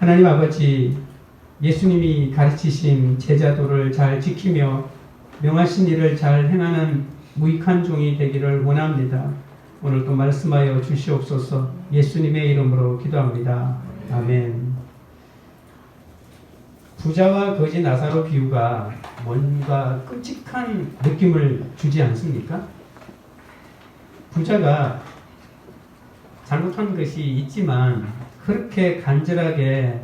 하나님 아버지, 예수님이 가르치신 제자도를 잘 지키며 명하신 일을 잘 행하는 무익한 종이 되기를 원합니다. 오늘도 말씀하여 주시옵소서. 예수님의 이름으로 기도합니다. 아멘. 부자와 거지 나사로 비유가 뭔가 끔찍한 느낌을 주지 않습니까? 부자가 잘못한 것이 있지만 그렇게 간절하게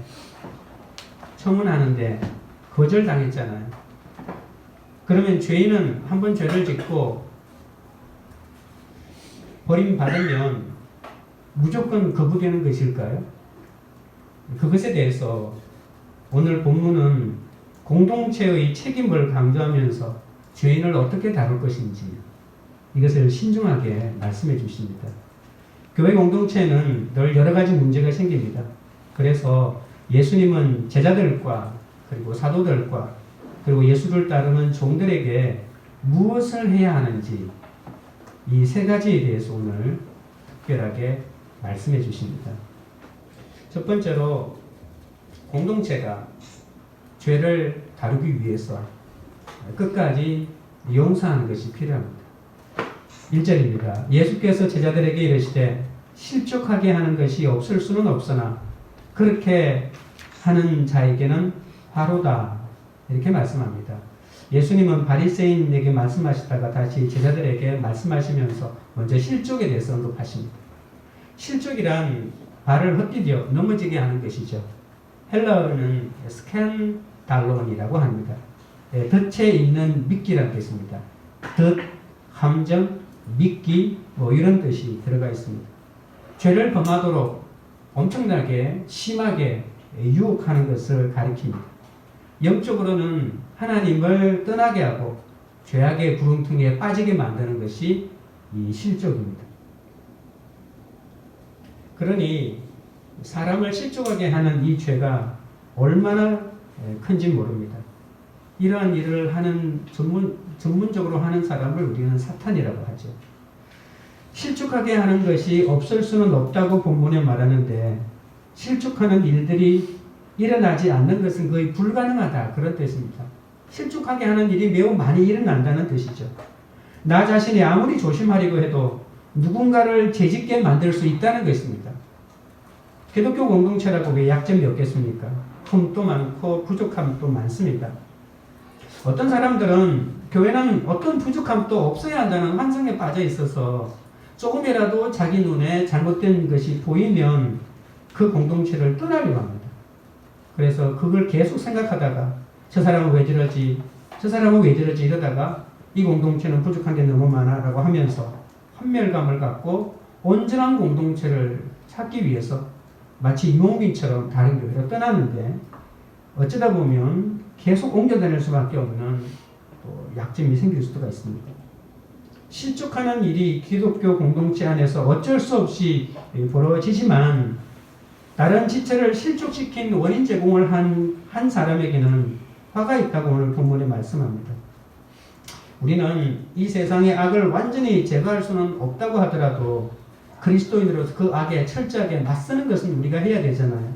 청혼하는데 거절당했잖아요. 그러면 죄인은 한번 죄를 짓고 버림받으면 무조건 거부되는 것일까요? 그것에 대해서 오늘 본문은 공동체의 책임을 강조하면서 죄인을 어떻게 다룰 것인지 이것을 신중하게 말씀해 주십니다. 교회 공동체는 늘 여러 가지 문제가 생깁니다. 그래서 예수님은 제자들과 그리고 사도들과 그리고 예수를 따르는 종들에게 무엇을 해야 하는지 이 세 가지에 대해서 오늘 특별하게 말씀해 주십니다. 첫 번째로 공동체가 죄를 다루기 위해서 끝까지 용서하는 것이 필요합니다. 1절입니다. 예수께서 제자들에게 이르시되 실족하게 하는 것이 없을 수는 없으나 그렇게 하는 자에게는 화로다. 이렇게 말씀합니다. 예수님은 바리새인에게 말씀하시다가 다시 제자들에게 말씀하시면서 먼저 실족에 대해서 언급하십니다. 실족이란 발을 헛디뎌 넘어지게 하는 것이죠. 헬라어로는 스캔달론이라고 합니다. 덫에 있는 미끼라는 뜻입니다. 덫, 함정, 미끼 이런 뜻이 들어가 있습니다. 죄를 범하도록 엄청나게 심하게 유혹하는 것을 가리킵니다. 영적으로는 하나님을 떠나게 하고 죄악의 구렁텅이에 빠지게 만드는 것이 이 실족입니다. 그러니 사람을 실족하게 하는 이 죄가 얼마나 큰지 모릅니다. 이러한 일을 하는 전문적으로 하는 사람을 우리는 사탄이라고 하죠. 실족하게 하는 것이 없을 수는 없다고 본문에 말하는데 실족하는 일들이 일어나지 않는 것은 거의 불가능하다 그런 뜻입니다. 실족하게 하는 일이 매우 많이 일어난다는 뜻이죠. 나 자신이 아무리 조심하려고 해도 누군가를 죄짓게 만들 수 있다는 것입니다. 기독교 공동체라고 왜 약점이 없겠습니까? 흠도 많고 부족함도 많습니다. 어떤 사람들은 교회는 어떤 부족함도 없어야 한다는 환상에 빠져 있어서 조금이라도 자기 눈에 잘못된 것이 보이면 그 공동체를 떠나려고 합니다. 그래서 그걸 계속 생각하다가 저 사람은 왜 저러지? 저 사람은 왜 저러지? 이러다가 이 공동체는 부족한 게 너무 많아 라고 하면서 환멸감을 갖고 온전한 공동체를 찾기 위해서 마치 이몽빈처럼 다른 교회로 떠나는데 어쩌다 보면 계속 옮겨다닐 수밖에 없는 또 약점이 생길 수가 있습니다. 실족하는 일이 기독교 공동체 안에서 어쩔 수 없이 벌어지지만 다른 지체를 실족시킨 원인 제공을 한 사람에게는 화가 있다고 오늘 본문에 말씀합니다. 우리는 이 세상의 악을 완전히 제거할 수는 없다고 하더라도 그리스도인으로서 그 악에 철저하게 맞서는 것은 우리가 해야 되잖아요.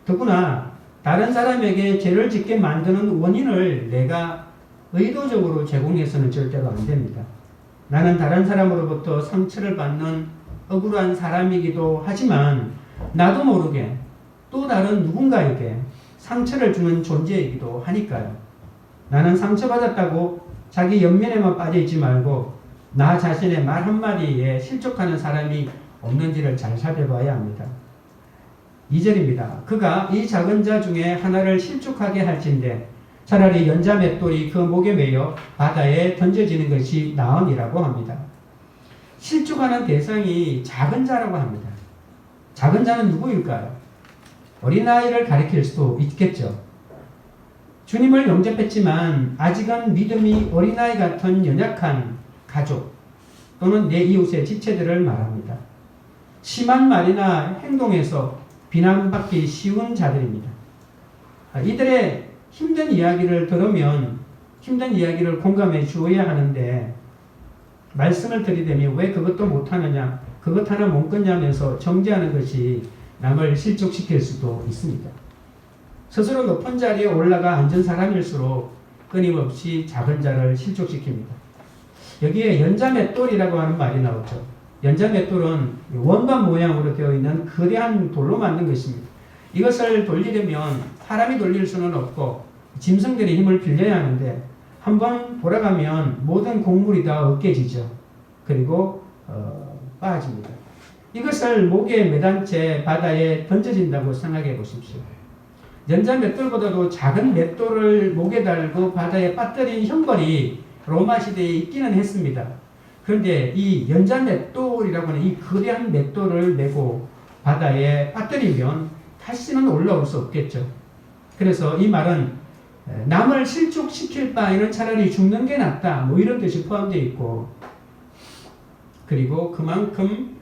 더구나 다른 사람에게 죄를 짓게 만드는 원인을 내가 의도적으로 제공해서는 절대로 안 됩니다. 나는 다른 사람으로부터 상처를 받는 억울한 사람이기도 하지만 나도 모르게 또 다른 누군가에게 상처를 주는 존재이기도 하니까요. 나는 상처받았다고 자기 연민에만 빠져있지 말고 나 자신의 말 한마디에 실족하는 사람이 없는지를 잘 살펴봐야 합니다. 2절입니다. 그가 이 작은 자 중에 하나를 실족하게 할진대 차라리 연자 맷돌이 그 목에 매여 바다에 던져지는 것이 나으니라고 합니다. 실족하는 대상이 작은 자라고 합니다. 작은 자는 누구일까요? 어린아이를 가리킬 수도 있겠죠. 주님을 영접했지만 아직은 믿음이 어린아이 같은 연약한 가족 또는 내 이웃의 지체들을 말합니다. 심한 말이나 행동에서 비난받기 쉬운 자들입니다. 이들의 힘든 이야기를 들으면 힘든 이야기를 공감해 주어야 하는데 말씀을 들이대며 왜 그것도 못하느냐 그것 하나 못 끊냐면서 정죄하는 것이 남을 실족시킬 수도 있습니다. 스스로 높은 자리에 올라가 앉은 사람일수록 끊임없이 작은 자를 실족시킵니다. 여기에 연자맷돌이라고 하는 말이 나오죠. 연자맷돌은 원반 모양으로 되어 있는 거대한 돌로 만든 것입니다. 이것을 돌리려면 사람이 돌릴 수는 없고 짐승들의 힘을 빌려야 하는데 한번 돌아가면 모든 곡물이 다 으깨지죠. 그리고 빠집니다. 이것을 목에 매단 채 바다에 던져진다고 생각해 보십시오. 연자 맷돌보다도 작은 맷돌을 목에 달고 바다에 빠뜨린 형벌이 로마 시대에 있기는 했습니다. 그런데 이 연자 맷돌이라고 하는 이 거대한 맷돌을 메고 바다에 빠뜨리면 다시는 올라올 수 없겠죠. 그래서 이 말은 남을 실족시킬 바에는 차라리 죽는 게 낫다, 뭐 이런 뜻이 포함되어 있고, 그리고 그만큼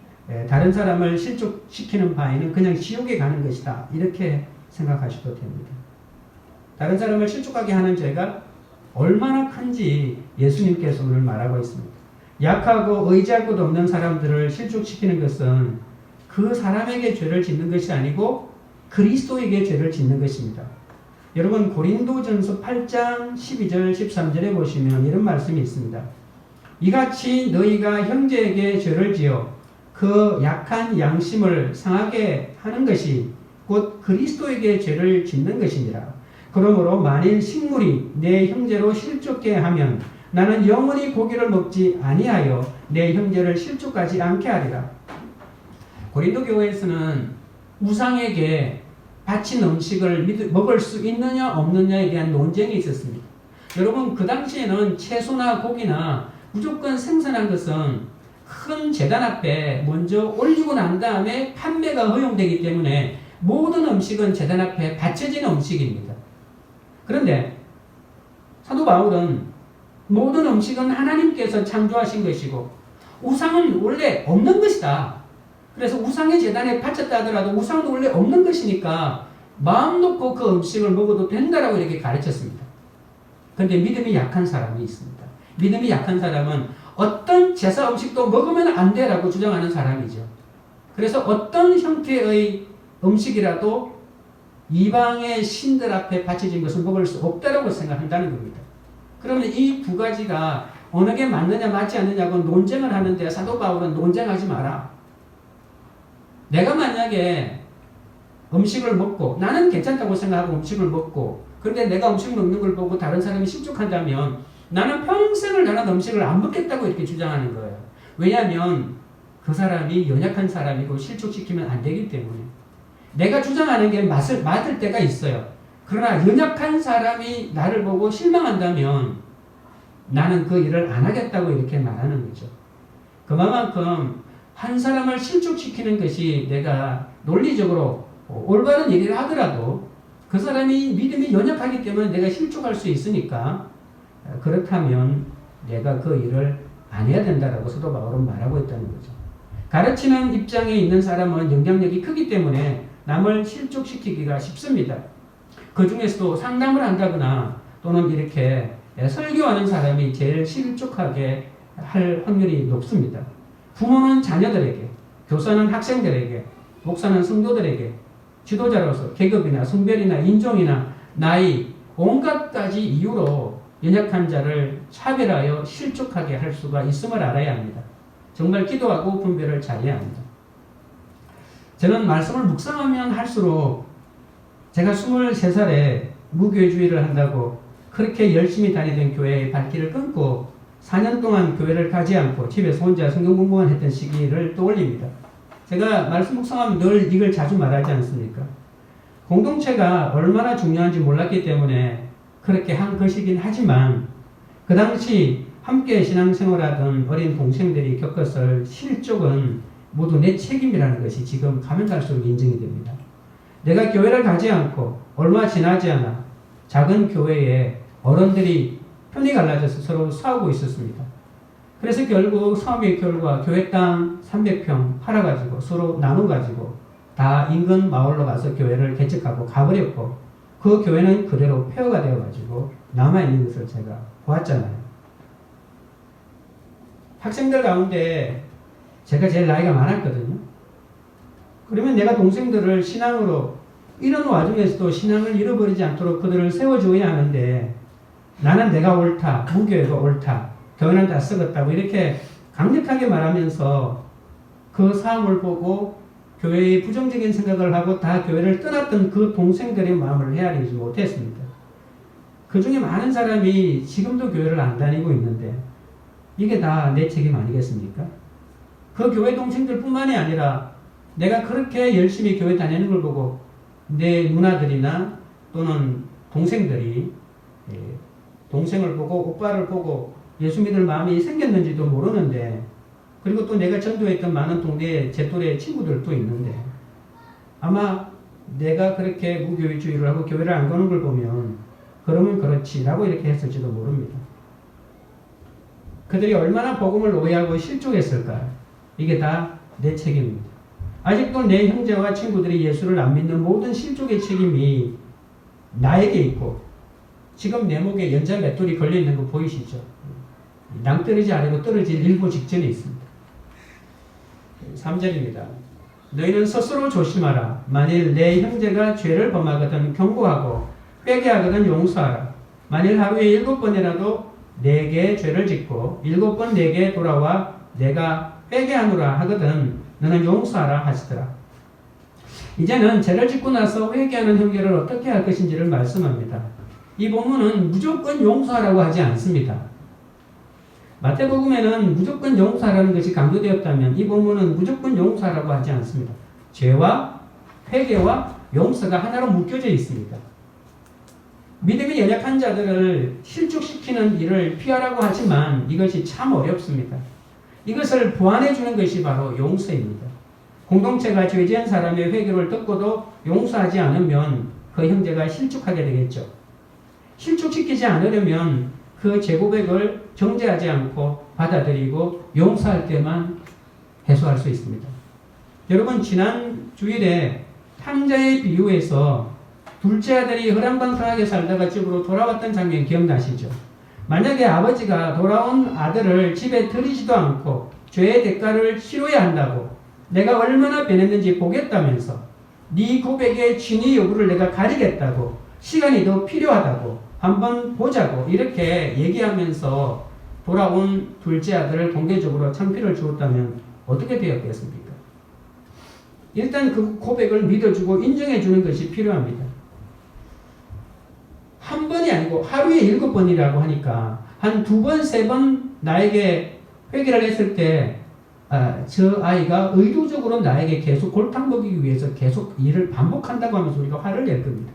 다른 사람을 실족시키는 바에는 그냥 지옥에 가는 것이다, 이렇게 생각하셔도 됩니다. 다른 사람을 실족하게 하는 죄가 얼마나 큰지 예수님께서 오늘 말하고 있습니다. 약하고 의지할 곳 없는 사람들을 실족시키는 것은 그 사람에게 죄를 짓는 것이 아니고 그리스도에게 죄를 짓는 것입니다. 여러분 고린도전서 8장 12절 13절에 보시면 이런 말씀이 있습니다. 이같이 너희가 형제에게 죄를 지어 그 약한 양심을 상하게 하는 것이 곧 그리스도에게 죄를 짓는 것이니라. 그러므로 만일 식물이 내 형제로 실족게 하면 나는 영원히 고기를 먹지 아니하여 내 형제를 실족하지 않게 하리라. 고린도 교회에서는 우상에게 바친 음식을 먹을 수 있느냐 없느냐에 대한 논쟁이 있었습니다. 여러분 그 당시에는 채소나 고기나 무조건 생선한 것은 큰 제단 앞에 먼저 올리고 난 다음에 판매가 허용되기 때문에 모든 음식은 제단 앞에 바쳐진 음식입니다. 그런데 사도 바울은 모든 음식은 하나님께서 창조하신 것이고 우상은 원래 없는 것이다. 그래서 우상의 제단에 바쳤다 하더라도 우상은 원래 없는 것이니까 마음 놓고 그 음식을 먹어도 된다라고 이렇게 가르쳤습니다. 그런데 믿음이 약한 사람이 있습니다. 믿음이 약한 사람은 어떤 제사 음식도 먹으면 안 돼라고 주장하는 사람이죠. 그래서 어떤 형태의 음식이라도 이방의 신들 앞에 바쳐진 것을 먹을 수 없다라고 생각한다는 겁니다. 그러면 이 두 가지가 어느 게 맞느냐 맞지 않느냐고 논쟁을 하는데 사도 바울은 논쟁하지 마라. 내가 만약에 음식을 먹고 나는 괜찮다고 생각하고 음식을 먹고 그런데 내가 음식 먹는 걸 보고 다른 사람이 실족한다면 나는 평생을 나는 음식을 안 먹겠다고 이렇게 주장하는 거예요. 왜냐하면 그 사람이 연약한 사람이고 실족시키면 안 되기 때문에. 내가 주장하는 게 맞을 때가 있어요. 그러나 연약한 사람이 나를 보고 실망한다면 나는 그 일을 안 하겠다고 이렇게 말하는 거죠. 그만큼 한 사람을 실족시키는 것이 내가 논리적으로 올바른 얘기를 하더라도 그 사람이 믿음이 연약하기 때문에 내가 실족할 수 있으니까 그렇다면 내가 그 일을 안 해야 된다라고 사도 바울은 말하고 있다는 거죠. 가르치는 입장에 있는 사람은 영향력이 크기 때문에 남을 실족시키기가 쉽습니다. 그 중에서도 상담을 한다거나 또는 이렇게 설교하는 사람이 제일 실족하게 할 확률이 높습니다. 부모는 자녀들에게, 교사는 학생들에게, 목사는 성도들에게, 지도자로서 계급이나 성별이나 인종이나 나이, 온갖 가지 이유로 연약한 자를 차별하여 실족하게 할 수가 있음을 알아야 합니다. 정말 기도하고 분별을 잘해야 합니다. 저는 말씀을 묵상하면 할수록 제가 23살에 무교회주의를 한다고 그렇게 열심히 다니던 교회의 발길을 끊고 4년 동안 교회를 가지 않고 집에서 혼자 성경 공부만 했던 시기를 떠올립니다. 제가 말씀 묵상하면 늘 이걸 자주 말하지 않습니까? 공동체가 얼마나 중요한지 몰랐기 때문에 그렇게 한 것이긴 하지만 그 당시 함께 신앙생활하던 어린 동생들이 겪었을 실족은 모두 내 책임이라는 것이 지금 가면 갈수록 인정이 됩니다. 내가 교회를 가지 않고 얼마 지나지 않아 작은 교회에 어른들이 편이 갈라져서 서로 싸우고 있었습니다. 그래서 결국 싸움의 결과 교회 땅 300평 팔아가지고 서로 나눠가지고 다 인근 마을로 가서 교회를 개척하고 가버렸고 그 교회는 그대로 폐허가 되어가지고 남아있는 것을 제가 보았잖아요. 학생들 가운데 제가 제일 나이가 많았거든요. 그러면 내가 동생들을 신앙으로 이런 와중에서도 신앙을 잃어버리지 않도록 그들을 세워줘야 하는데 나는 내가 옳다, 무교회가 옳다, 교회는 다 썩었다고 이렇게 강력하게 말하면서 그 상황을 보고 교회의 부정적인 생각을 하고 다 교회를 떠났던 그 동생들의 마음을 헤아리지 못했습니다. 그 중에 많은 사람이 지금도 교회를 안 다니고 있는데 이게 다 내 책임 아니겠습니까? 그 교회 동생들 뿐만이 아니라 내가 그렇게 열심히 교회 다니는 걸 보고 내 누나들이나 또는 동생들이 동생을 보고 오빠를 보고 예수 믿을 마음이 생겼는지도 모르는데 그리고 또 내가 전도했던 많은 동네에 제 또래 친구들도 있는데 아마 내가 그렇게 무교회주의를 하고 교회를 안 가는 걸 보면 그러면 그렇지라고 이렇게 했을지도 모릅니다. 그들이 얼마나 복음을 오해하고 실족했을까? 이게 다 내 책임입니다. 아직도 내 형제와 친구들이 예수를 안 믿는 모든 실족의 책임이 나에게 있고 지금 내 목에 연자 맷돌이 걸려있는 거 보이시죠? 낭떠러지 아니고 떨어질 일보 직전에 있습니다. 3절입니다. 너희는 스스로 조심하라. 만일 내 형제가 죄를 범하거든 경고하고 회개하거든 용서하라. 만일 하루에 7번이라도 내게 죄를 짓고 7번 내게 돌아와 내가 회개하노라 하거든 너는 용서하라 하시더라. 이제는 죄를 짓고 나서 회개하는 형제를 어떻게 할 것인지를 말씀합니다. 이 본문은 무조건 용서하라고 하지 않습니다. 마태복음에는 무조건 용서하라는 것이 강조되었다면 이 본문은 무조건 용서하라고 하지 않습니다. 죄와 회개와 용서가 하나로 묶여져 있습니다. 믿음이 연약한 자들을 실족시키는 일을 피하라고 하지만 이것이 참 어렵습니다. 이것을 보완해 주는 것이 바로 용서입니다. 공동체가 죄지은 사람의 회개를 듣고도 용서하지 않으면 그 형제가 실족하게 되겠죠. 실족시키지 않으려면 그 재고백을 정죄하지 않고 받아들이고 용서할 때만 해소할 수 있습니다. 여러분 지난 주일에 탕자의 비유에서 둘째 아들이 허랑방탕하게 살다가 집으로 돌아왔던 장면 기억나시죠? 만약에 아버지가 돌아온 아들을 집에 들이지도 않고 죄의 대가를 치러야 한다고 내가 얼마나 변했는지 보겠다면서 네 고백의 진위 여부를 내가 가리겠다고 시간이 더 필요하다고 한번 보자고 이렇게 얘기하면서 돌아온 둘째 아들을 공개적으로 창피를 주었다면 어떻게 되었겠습니까? 일단 그 고백을 믿어주고 인정해주는 것이 필요합니다. 한 번이 아니고 하루에 7번이라고 하니까 한 2번, 3번 나에게 회개를 했을 때 저 아이가 의도적으로 나에게 계속 골탕 먹이기 위해서 계속 일을 반복한다고 하면서 우리가 화를 낼 겁니다.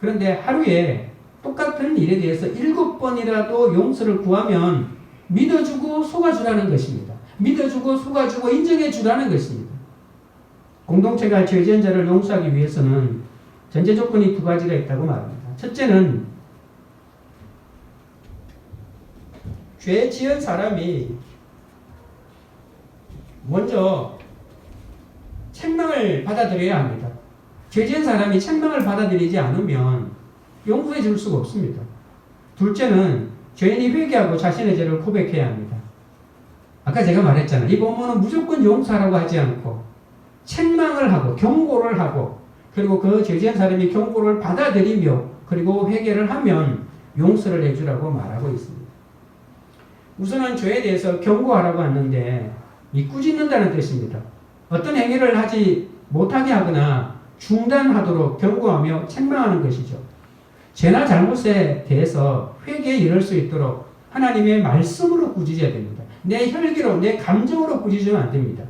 그런데 하루에 똑같은 일에 대해서 7번이라도 용서를 구하면 믿어주고 속아주라는 것입니다. 믿어주고 속아주고 인정해주라는 것입니다. 공동체가 죄 지은 자를 용서하기 위해서는 전제 조건이 2가지가 있다고 말합니다. 첫째는 죄 지은 사람이 먼저 책망을 받아들여야 합니다. 죄 지은 사람이 책망을 받아들이지 않으면 용서해 줄 수가 없습니다. 둘째는 죄인이 회개하고 자신의 죄를 고백해야 합니다. 아까 제가 말했잖아요. 이 본문은 무조건 용서하라고 하지 않고 책망을 하고 경고를 하고 그리고 그 죄 지은 사람이 경고를 받아들이며 그리고 회개를 하면 용서를 해주라고 말하고 있습니다. 우선은 죄에 대해서 경고하라고 하는데 이 꾸짖는다는 뜻입니다. 어떤 행위를 하지 못하게 하거나 중단하도록 경고하며 책망하는 것이죠. 죄나 잘못에 대해서 회개에 이를 수 있도록 하나님의 말씀으로 꾸짖어야 됩니다. 내 혈기로 내 감정으로 꾸짖으면 안 됩니다.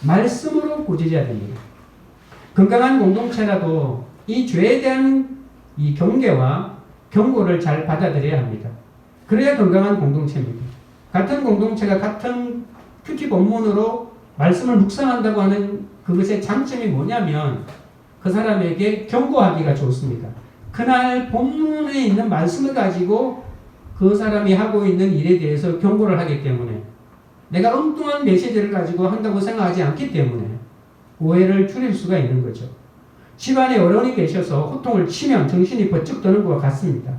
말씀으로 꾸짖어야 됩니다. 건강한 공동체라도 이 죄에 대한 이 경계와 경고를 잘 받아들여야 합니다. 그래야 건강한 공동체입니다. 같은 공동체가 같은 큐티 본문으로 말씀을 묵상한다고 하는 그것의 장점이 뭐냐면 그 사람에게 경고하기가 좋습니다. 그날 본문에 있는 말씀을 가지고 그 사람이 하고 있는 일에 대해서 경고를 하기 때문에 내가 엉뚱한 메시지를 가지고 한다고 생각하지 않기 때문에 오해를 줄일 수가 있는 거죠. 집안에 어른이 계셔서 호통을 치면 정신이 번쩍 드는 것과 같습니다.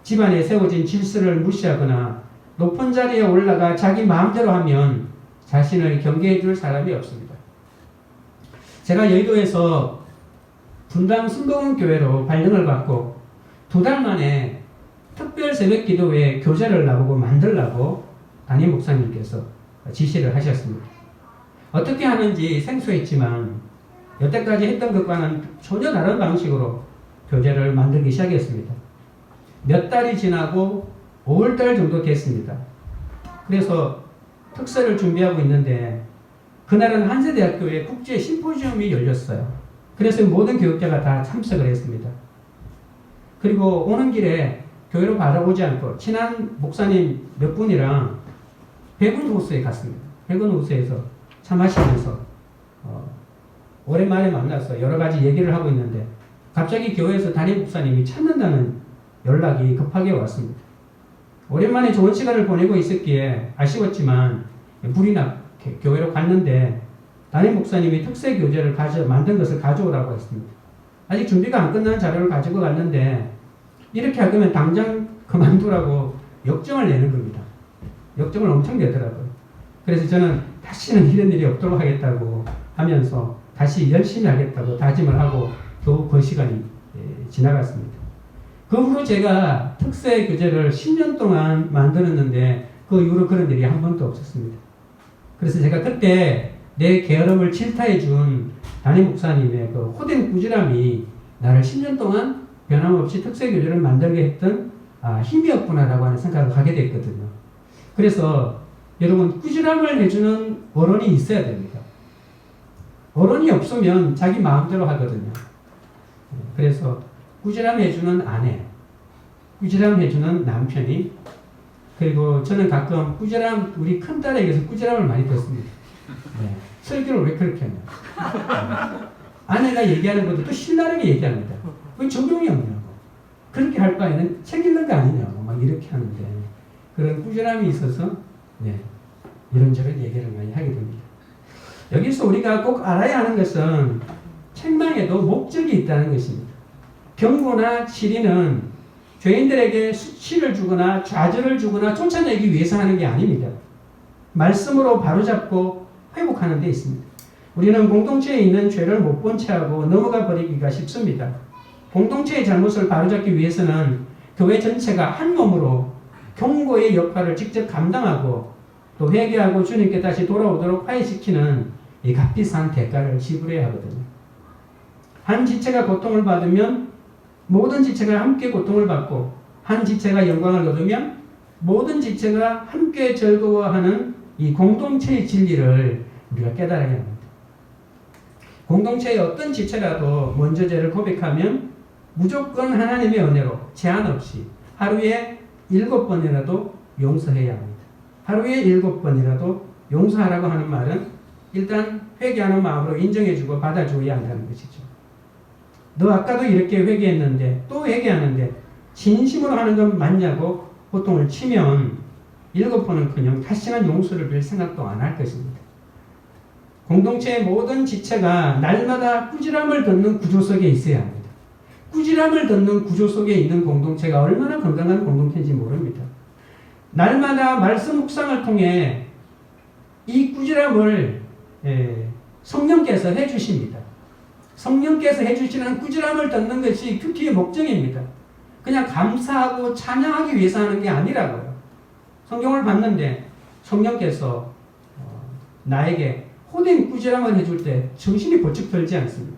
집안에 세워진 질서를 무시하거나 높은 자리에 올라가 자기 마음대로 하면 자신을 경계해 줄 사람이 없습니다. 제가 여의도에서 분당 순복음교회로 발령을 받고 2달 만에 특별 새벽 기도회 교재를 나보고 만들라고 담임 목사님께서 지시를 하셨습니다. 어떻게 하는지 생소했지만 여태까지 했던 것과는 전혀 다른 방식으로 교재를 만들기 시작했습니다. 몇 달이 지나고 5월달 정도 됐습니다. 그래서 특서를 준비하고 있는데 그날은 한세대학교에 국제 심포지엄이 열렸어요. 그래서 모든 교육자가 다 참석을 했습니다. 그리고 오는 길에 교회로 바라보지 않고 친한 목사님 몇 분이랑 백운 호수에 갔습니다. 백운 호수에서 차 마시면서 오랜만에 만나서 여러 가지 얘기를 하고 있는데 갑자기 교회에서 담임 목사님이 찾는다는 연락이 급하게 왔습니다. 오랜만에 좋은 시간을 보내고 있었기에 아쉬웠지만 불이 나게 교회로 갔는데 담임 목사님이 특세 교재를 만든 것을 가져오라고 했습니다. 아직 준비가 안 끝난 자료를 가지고 갔는데 이렇게 할 거면 당장 그만두라고 역정을 내는 겁니다. 역정을 엄청 내더라고요. 그래서 저는 다시는 이런 일이 없도록 하겠다고 하면서 다시 열심히 하겠다고 다짐을 하고 겨우 그 시간이 지나갔습니다. 그 후로 제가 특세 교재를 10년 동안 만들었는데 그 이후로 그런 일이 한 번도 없었습니다. 그래서 제가 그때 내 게으름을 질타해 준 담임 목사님의 그 호된 꾸지람이 나를 10년 동안 변함없이 특세 교재를 만들게 했던 힘이었구나라고 하는 생각을 하게 됐거든요. 그래서 여러분 꾸지람을 해주는 어른이 있어야 됩니다. 어른이 없으면 자기 마음대로 하거든요. 그래서 꾸지람 해주는 아내, 꾸지람 해주는 남편이, 그리고 저는 가끔 꾸지람, 우리 큰딸에게서 꾸지람을 많이 듣습니다. 네. 설교를 왜 그렇게 하냐. 아내가 얘기하는 것도 또 신나게 얘기합니다. 왜 적용이 없냐고. 그렇게 할 바에는 책 읽는 거 아니냐고 막 이렇게 하는데 그런 꾸지람이 있어서 네, 이런저런 얘기를 많이 하게 됩니다. 여기서 우리가 꼭 알아야 하는 것은 책망에도 목적이 있다는 것입니다. 경고나 치리는 죄인들에게 수치를 주거나 좌절을 주거나 쫓아내기 위해서 하는 게 아닙니다. 말씀으로 바로잡고 회복하는 데 있습니다. 우리는 공동체에 있는 죄를 못 본 채하고 넘어가 버리기가 쉽습니다. 공동체의 잘못을 바로잡기 위해서는 교회 전체가 한 몸으로 경고의 역할을 직접 감당하고 또 회개하고 주님께 다시 돌아오도록 화해시키는 이 값비싼 대가를 지불해야 하거든요. 한 지체가 고통을 받으면 모든 지체가 함께 고통을 받고 한 지체가 영광을 얻으면 모든 지체가 함께 즐거워하는 이 공동체의 진리를 우리가 깨달아야 합니다. 공동체의 어떤 지체라도 먼저 죄를 고백하면 무조건 하나님의 은혜로 제한 없이 하루에 7번이라도 용서해야 합니다. 하루에 7번이라도 용서하라고 하는 말은 일단 회개하는 마음으로 인정해주고 받아줘야 한다는 것이죠. 너 아까도 이렇게 회개했는데 또 회개하는데 진심으로 하는 건 맞냐고 호통을 치면 7번은커녕 다시는 용서를 빌 생각도 안 할 것입니다. 공동체의 모든 지체가 날마다 꾸지람을 듣는 구조 속에 있어야 합니다. 꾸지람을 듣는 구조 속에 있는 공동체가 얼마나 건강한 공동체인지 모릅니다. 날마다 말씀 묵상을 통해 이 꾸지람을 성령께서 해주십니다. 성령께서 해주시는 꾸지람을 듣는 것이 큐티의 목적입니다. 그냥 감사하고 찬양하기 위해서 하는 게 아니라고요. 성경을 봤는데 성령께서 나에게 호된 꾸지람을 해줄 때 정신이 번쩍 들지 않습니까?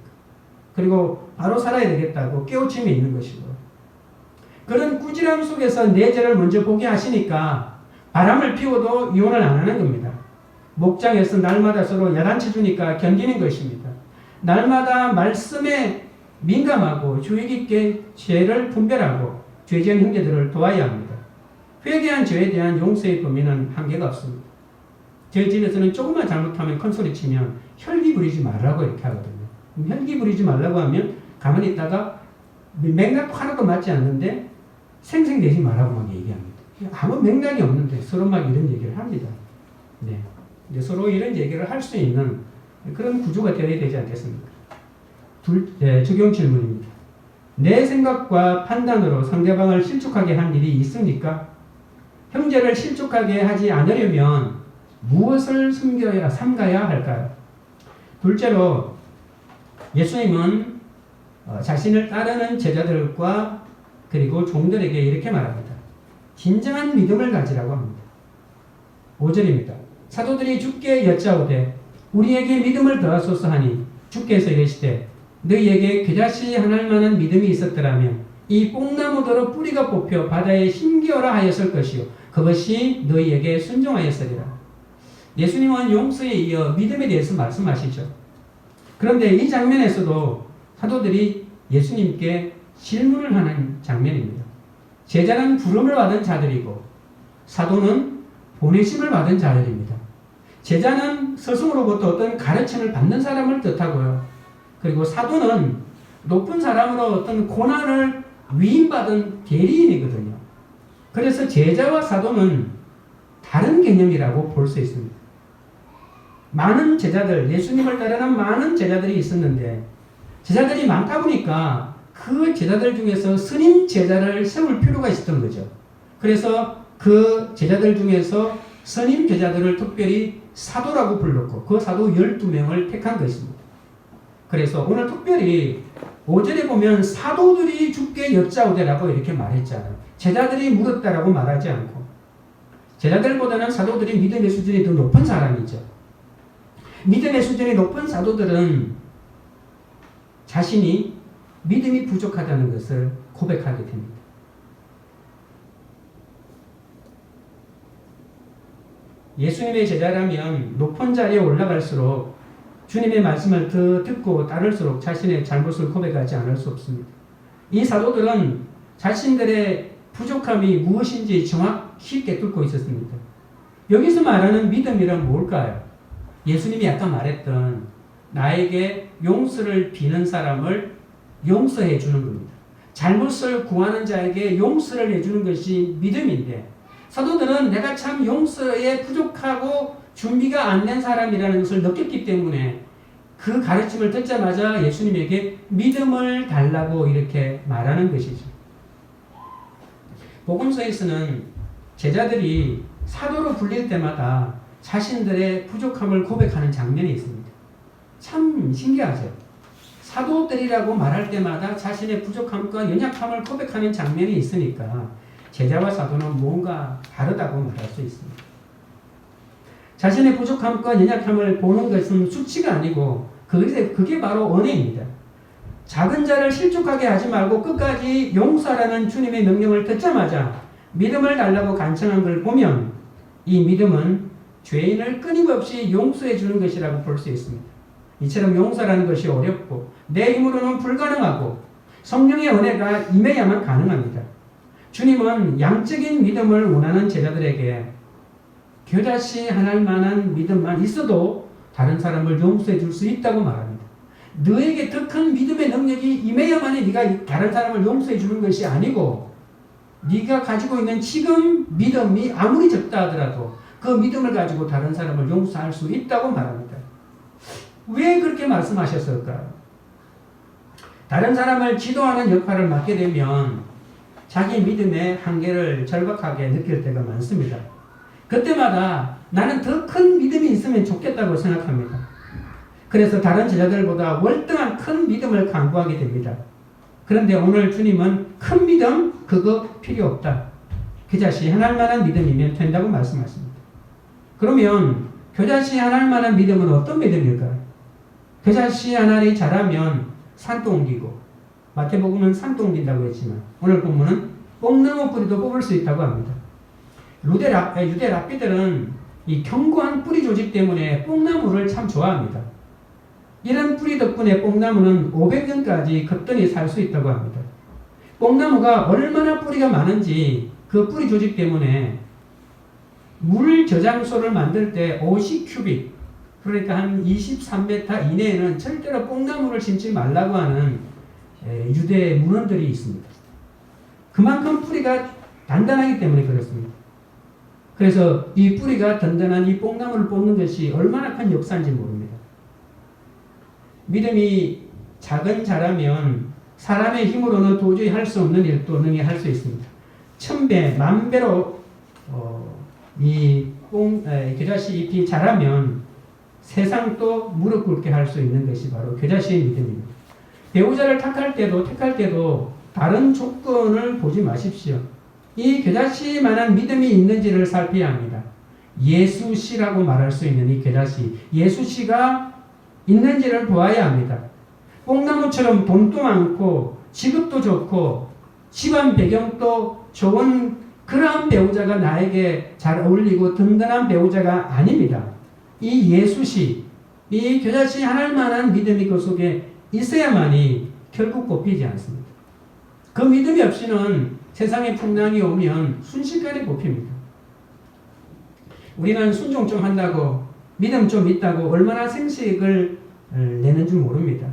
그리고 바로 살아야 되겠다고 깨우침이 있는 것이고 그런 꾸지람 속에서 내 죄를 먼저 보게 하시니까 바람을 피워도 이혼을 안 하는 겁니다. 목장에서 날마다 서로 야단치 주니까 견디는 것입니다. 날마다 말씀에 민감하고 주의 깊게 죄를 분별하고 죄 지은 형제들을 도와야 합니다. 회개한 죄에 대한 용서의 범위는 한계가 없습니다. 저희 집에서는 조금만 잘못하면 큰소리 치면 혈기 부리지 말라고 이렇게 하거든요. 혈기 부리지 말라고 하면 가만히 있다가 맥락 하나도 맞지 않는데 생생내지 말라고 막 얘기합니다. 아무 맥락이 없는데 서로 막 이런 얘기를 합니다. 네. 이제 서로 이런 얘기를 할 수 있는 그런 구조가 되어야 되지 않겠습니까? 적용 질문입니다. 내 생각과 판단으로 상대방을 실족하게 한 일이 있습니까? 형제를 실족하게 하지 않으려면 무엇을 삼가야 할까요? 둘째로 예수님은 자신을 따르는 제자들과 그리고 종들에게 이렇게 말합니다. 진정한 믿음을 가지라고 합니다. 5절입니다. 사도들이 주께 여짜오되 우리에게 믿음을 더하소서 하니 주께서 이르시되 너희에게 겨자씨 하나할 만한 믿음이 있었더라면 이 뽕나무더러 뿌리가 뽑혀 바다에 심기어라 하였을 것이요 그것이 너희에게 순종하였으리라. 예수님은 용서에 이어 믿음에 대해서 말씀하시죠. 그런데 이 장면에서도 사도들이 예수님께 질문을 하는 장면입니다. 제자는 부름을 받은 자들이고 사도는 보내심을 받은 자들입니다. 제자는 스승으로부터 어떤 가르침을 받는 사람을 뜻하고요. 그리고 사도는 높은 사람으로 어떤 고난을 위임받은 대리인이거든요. 그래서 제자와 사도는 다른 개념이라고 볼 수 있습니다. 많은 제자들, 예수님을 따르는 많은 제자들이 있었는데 제자들이 많다 보니까 그 제자들 중에서 스님 제자를 세울 필요가 있었던 거죠. 그래서 그 제자들 중에서 스님 제자들을 특별히 사도라고 불렀고 그 사도 12명을 택한 것입니다. 그래서 오늘 특별히 5절에 보면 사도들이 주께 여짜오되라고 이렇게 말했잖아요. 제자들이 물었다라고 말하지 않고 제자들보다는 사도들이 믿음의 수준이 더 높은 사람이죠. 믿음의 수준이 높은 사도들은 자신이 믿음이 부족하다는 것을 고백하게 됩니다. 예수님의 제자라면 높은 자리에 올라갈수록 주님의 말씀을 더 듣고 따를수록 자신의 잘못을 고백하지 않을 수 없습니다. 이 사도들은 자신들의 부족함이 무엇인지 정확히 깨닫고 있었습니다. 여기서 말하는 믿음이란 뭘까요? 예수님이 아까 말했던 나에게 용서를 비는 사람을 용서해 주는 겁니다. 잘못을 구하는 자에게 용서를 해주는 것이 믿음인데 사도들은 내가 참 용서에 부족하고 준비가 안 된 사람이라는 것을 느꼈기 때문에 그 가르침을 듣자마자 예수님에게 믿음을 달라고 이렇게 말하는 것이죠. 복음서에서는 제자들이 사도로 불릴 때마다 자신들의 부족함을 고백하는 장면이 있습니다. 참 신기하죠. 사도들이라고 말할 때마다 자신의 부족함과 연약함을 고백하는 장면이 있으니까 제자와 사도는 뭔가 다르다고 말할 수 있습니다. 자신의 부족함과 연약함을 보는 것은 수치가 아니고 그게 바로 은혜입니다. 작은 자를 실족하게 하지 말고 끝까지 용서하라는 주님의 명령을 듣자마자 믿음을 달라고 간청한 걸 보면 이 믿음은 죄인을 끊임없이 용서해 주는 것이라고 볼 수 있습니다. 이처럼 용서라는 것이 어렵고 내 힘으로는 불가능하고 성령의 은혜가 임해야만 가능합니다. 주님은 양적인 믿음을 원하는 제자들에게 겨자씨 하나할 만한 믿음만 있어도 다른 사람을 용서해 줄 수 있다고 말합니다. 너에게 더 큰 믿음의 능력이 임해야만이 네가 다른 사람을 용서해 주는 것이 아니고 네가 가지고 있는 지금 믿음이 아무리 적다 하더라도 그 믿음을 가지고 다른 사람을 용서할 수 있다고 말합니다. 왜 그렇게 말씀하셨을까요? 다른 사람을 지도하는 역할을 맡게 되면 자기 믿음의 한계를 절박하게 느낄 때가 많습니다. 그때마다 나는 더 큰 믿음이 있으면 좋겠다고 생각합니다. 그래서 다른 제자들보다 월등한 큰 믿음을 강구하게 됩니다. 그런데 오늘 주님은 큰 믿음 그거 필요 없다. 겨자씨 하나할 만한 믿음이면 된다고 말씀하십니다. 그러면 겨자씨 하나할 만한 믿음은 어떤 믿음일까요? 겨자씨 하나를 자라면 산도 옮기고 마태복음은 산도 옮긴다고 했지만 오늘 본문은 뽕나무 뿌리도 뽑을 수 있다고 합니다. 유대 랍비들은 이 견고한 뿌리 조직 때문에 뽕나무를 참 좋아합니다. 이런 뿌리 덕분에 뽕나무는 500년까지 거뜬히 살 수 있다고 합니다. 뽕나무가 얼마나 뿌리가 많은지 그 뿌리 조직 때문에 물 저장소를 만들 때 50큐빅 그러니까 한 23m 이내에는 절대로 뽕나무를 심지 말라고 하는 유대 문헌들이 있습니다. 그만큼 뿌리가 단단하기 때문에 그렇습니다. 그래서 이 뿌리가 든든한 이 뽕나무를 뽑는 것이 얼마나 큰 역사인지 모릅니다. 믿음이 작은 자라면 사람의 힘으로는 도저히 할 수 없는 일도 능히 할 수 있습니다. 1000배, 10,000배로 이 겨자씨 잎이 자라면 세상도 무릎 꿇게 할 수 있는 것이 바로 겨자씨의 믿음입니다. 배우자를 택할 때도 다른 조건을 보지 마십시오. 이 겨자씨만한 믿음이 있는지를 살펴야 합니다. 예수씨라고 말할 수 있는 이 겨자씨, 예수씨가 있는지를 보아야 합니다. 뽕나무처럼 돈도 많고 직업도 좋고 집안 배경도 좋은 그러한 배우자가 나에게 잘 어울리고 든든한 배우자가 아닙니다. 이 예수씨, 이 겨자씨 하나일 만한 믿음이 그 속에 있어야만이 결국 뽑히지 않습니다. 그 믿음이 없이는 세상에 풍랑이 오면 순식간에 뽑힙니다. 우리는 순종 좀 한다고 믿음 좀 있다고 얼마나 생색을 내는 줄 모릅니다.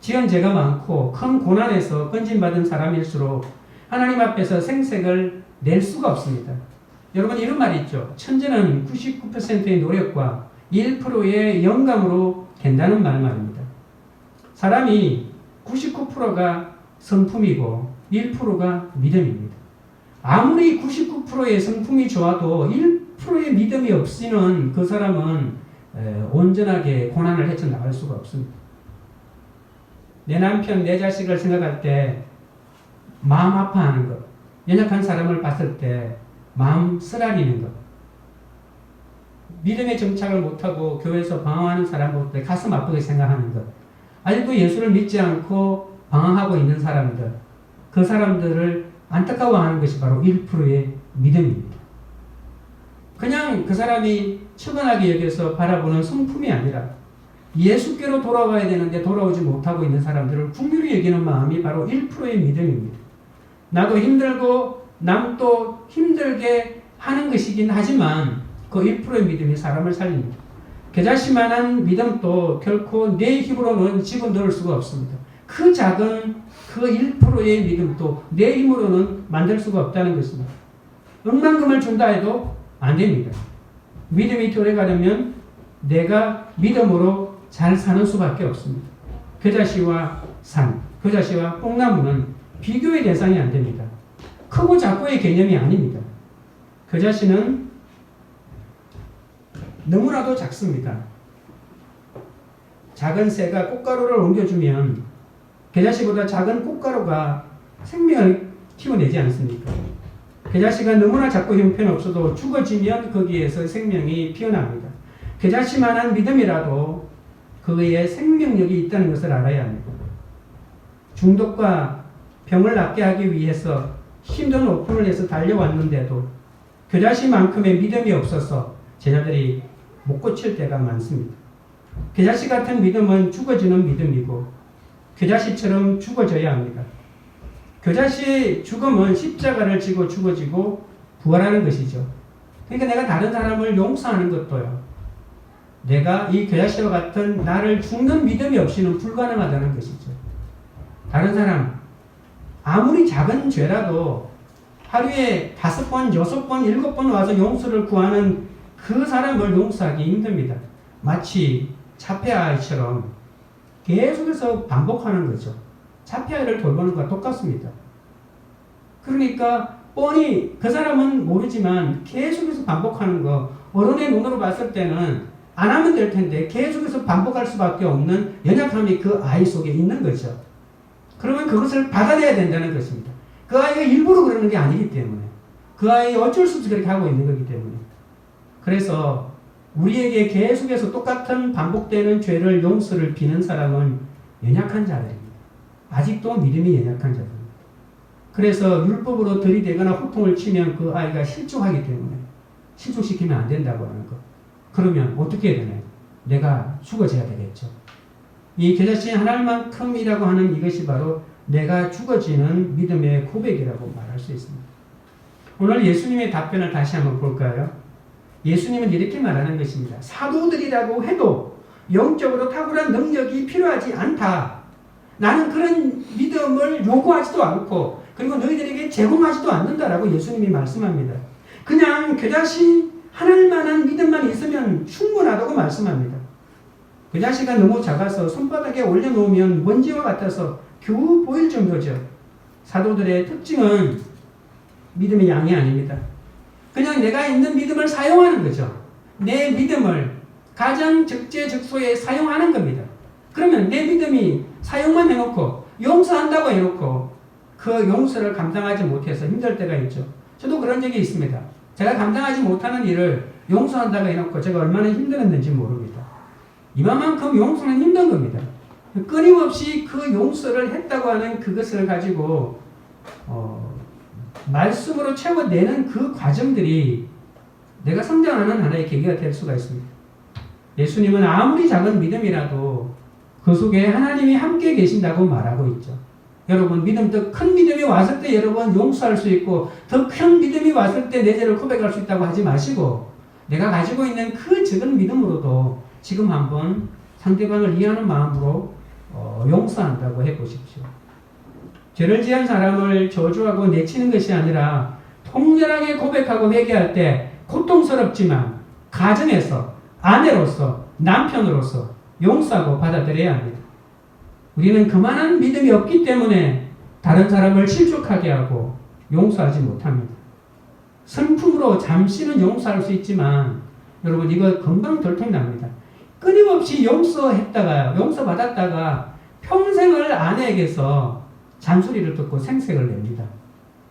지연죄가 많고 큰 고난에서 건진받은 사람일수록 하나님 앞에서 생색을 낼 수가 없습니다. 여러분 이런 말이 있죠. 천재는 99%의 노력과 1%의 영감으로 된다는 말입니다. 사람이 99%가 성품이고 1%가 믿음입니다. 아무리 99%의 성품이 좋아도 1%의 믿음이 없이는 그 사람은 온전하게 고난을 헤쳐나갈 수가 없습니다. 내 남편, 내 자식을 생각할 때 마음 아파하는 것, 연약한 사람을 봤을 때 마음 쓰라리는 것, 믿음의 정착을 못하고 교회에서 방황하는 사람 볼 때 가슴 아프게 생각하는 것, 아직도 예수를 믿지 않고 방황하고 있는 사람들, 그 사람들을 안타까워하는 것이 바로 1%의 믿음입니다. 그냥 그 사람이 측은하게 여겨서 바라보는 성품이 아니라 예수께로 돌아와야 되는데 돌아오지 못하고 있는 사람들을 긍휼히 여기는 마음이 바로 1%의 믿음입니다. 나도 힘들고 남도 힘들게 하는 것이긴 하지만 그 1%의 믿음이 사람을 살립니다. 겨자씨만한 믿음도 결코 내 힘으로는 집어넣을 수가 없습니다. 그 작은 그 1%의 믿음도 내 힘으로는 만들 수가 없다는 것입니다. 억만금을 준다 해도 안 됩니다. 믿음이 들어가려면 내가 믿음으로 잘 사는 수밖에 없습니다. 겨자씨와 산, 겨자씨와 뽕나무는 비교의 대상이 안 됩니다. 크고 작고의 개념이 아닙니다. 겨자씨는 너무나도 작습니다. 작은 새가 꽃가루를 옮겨주면 겨자씨보다 작은 꽃가루가 생명을 키워내지 않습니까? 겨자씨가 너무나 작고 형편없어도 죽어지면 거기에서 생명이 피어납니다. 겨자씨만한 믿음이라도 그의 생명력이 있다는 것을 알아야 합니다. 중독과 병을 낫게 하기 위해서 힘든 오픈을 해서 달려왔는데도 겨자씨만큼의 믿음이 없어서 제자들이 못 고칠 때가 많습니다. 겨자씨 같은 믿음은 죽어지는 믿음이고 겨자씨처럼 죽어져야 합니다. 겨자씨의 죽음은 십자가를 지고 죽어지고 부활하는 것이죠. 그러니까 내가 다른 사람을 용서하는 것도요. 내가 이 겨자씨와 같은 나를 죽는 믿음이 없이는 불가능하다는 것이죠. 다른 사람 아무리 작은 죄라도 하루에 5번, 6번, 7번 와서 용서를 구하는 그 사람을 용서하기 힘듭니다. 마치 자폐아이처럼 계속해서 반복하는 거죠. 자폐아이를 돌보는 것과 똑같습니다. 그러니까 뻔히 그 사람은 모르지만 계속해서 반복하는 거 어른의 눈으로 봤을 때는 안 하면 될 텐데 계속해서 반복할 수밖에 없는 연약함이 그 아이 속에 있는 거죠. 그러면 그것을 받아내야 된다는 것입니다. 그 아이가 일부러 그러는 게 아니기 때문에 그 아이 어쩔 수 없이 그렇게 하고 있는 거기 때문에 그래서 우리에게 계속해서 똑같은 반복되는 죄를 용서를 비는 사람은 연약한 자들입니다. 아직도 믿음이 연약한 자들입니다. 그래서 율법으로 들이대거나 호통을 치면 그 아이가 실족하기 때문에 실족시키면 안 된다고 하는 것. 그러면 어떻게 해야 되나요? 내가 죽어져야 되겠죠. 이 겨자씨 하나만큼이라고 하는 이것이 바로 내가 죽어지는 믿음의 고백이라고 말할 수 있습니다. 오늘 예수님의 답변을 다시 한번 볼까요? 예수님은 이렇게 말하는 것입니다. 사도들이라고 해도 영적으로 탁월한 능력이 필요하지 않다. 나는 그런 믿음을 요구하지도 않고 그리고 너희들에게 제공하지도 않는다라고 예수님이 말씀합니다. 그냥 겨자씨 하늘만한 믿음만 있으면 충분하다고 말씀합니다. 겨자씨가 너무 작아서 손바닥에 올려놓으면 먼지와 같아서 겨우 보일 정도죠. 사도들의 특징은 믿음의 양이 아닙니다. 그냥 내가 있는 믿음을 사용하는 거죠. 내 믿음을 가장 적재적소에 사용하는 겁니다. 그러면 내 믿음이 사용만 해놓고 용서한다고 해놓고 그 용서를 감당하지 못해서 힘들 때가 있죠. 저도 그런 적이 있습니다. 제가 감당하지 못하는 일을 용서한다고 해놓고 제가 얼마나 힘들었는지 모릅니다. 이만큼 용서는 힘든 겁니다. 끊임없이 그 용서를 했다고 하는 그것을 가지고 말씀으로 채워내는 그 과정들이 내가 성장하는 하나의 계기가 될 수가 있습니다. 예수님은 아무리 작은 믿음이라도 그 속에 하나님이 함께 계신다고 말하고 있죠. 여러분 믿음 더 큰 믿음이 왔을 때 여러분 용서할 수 있고 더 큰 믿음이 왔을 때 내 죄를 고백할 수 있다고 하지 마시고 내가 가지고 있는 그 적은 믿음으로도 지금 한번 상대방을 이해하는 마음으로 용서한다고 해보십시오. 죄를 지은 사람을 저주하고 내치는 것이 아니라 통렬하게 고백하고 회개할 때 고통스럽지만 가정에서 아내로서 남편으로서 용서하고 받아들여야 합니다. 우리는 그만한 믿음이 없기 때문에 다른 사람을 실족하게 하고 용서하지 못합니다. 성품으로 잠시는 용서할 수 있지만 여러분 이거 금방 들통납니다. 끊임없이 용서받았다가 평생을 아내에게서 잔소리를 듣고 생색을 냅니다.